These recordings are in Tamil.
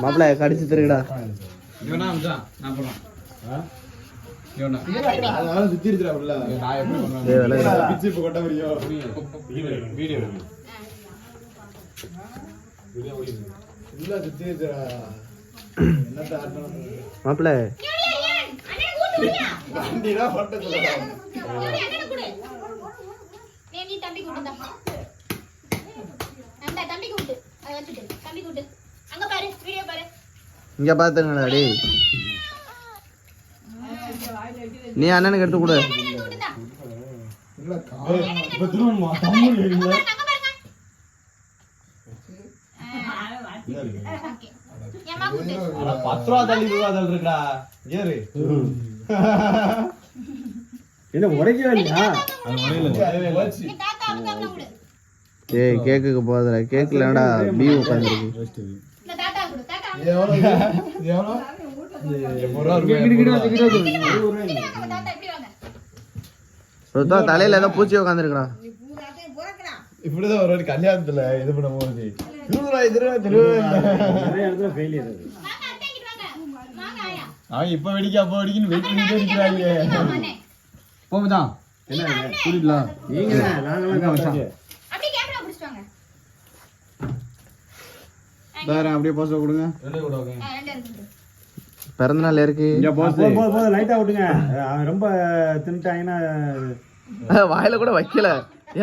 மாப்பிள்ள கடிச்சு திருடா மாப்பிள்ள இங்க பாத்துங்களா அடி நீ அண்ணனுக்கு எடுத்து கொடு என்ன உடைக்கவே இல்லையா? ஏய் கேக்குக்கு போதுடா கேக் இல்லடா பீ உட்கார்ந்திருக்கு தலையில ஏதோ பூச்சி உட்காந்துருக்கா இப்படிதான் ஒரு கல்யாணத்துல இது பண்ண போகுது இப்ப வெடிக்க அப்ப வெடிக்கன்னு வெயிட் பண்ணிட்டு இருக்கிறாங்க போகுதான் என்ன புரியலாம் நீங்க அப்படியே போஸ்ட் கொடுங்க. பிறந்த நாள் இருக்கு லைட்டா விட்டுங்க. ரொம்ப தின்ட்டாங்கன்னா வாயில கூட வைக்கல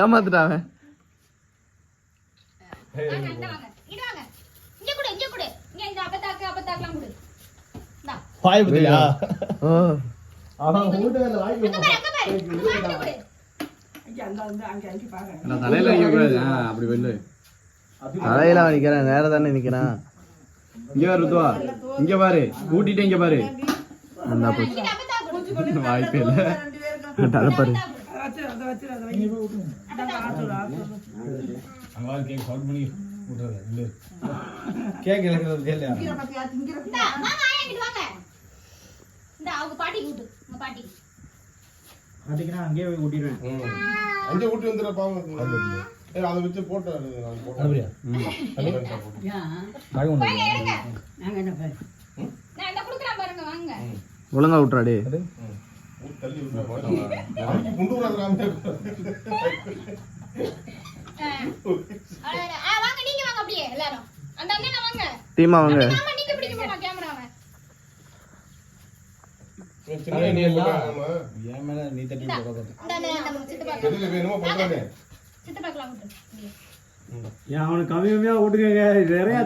ஏமாத்துட்டாங்க. தலையில அப்படி வெள்ளு தலையில நிக்கிறேன் நேர தானே நிக்கிறான். இங்க பாரு ருத்துவா இங்க பாரு கூட்டிட்டு இங்க பாரு வாய்ப்பே இல்ல பாரு அங்கேயே கூட்டிடுவேன். அங்கே ஊட்டி வந்துடுற பாவம் அதை வச்சு போட்டு ஒழுங்கா விட்டுறாடி. டீமா வாங்க. அவனுக்கு கம்மி கம்மியா விட்டுக்கங்க நிறைய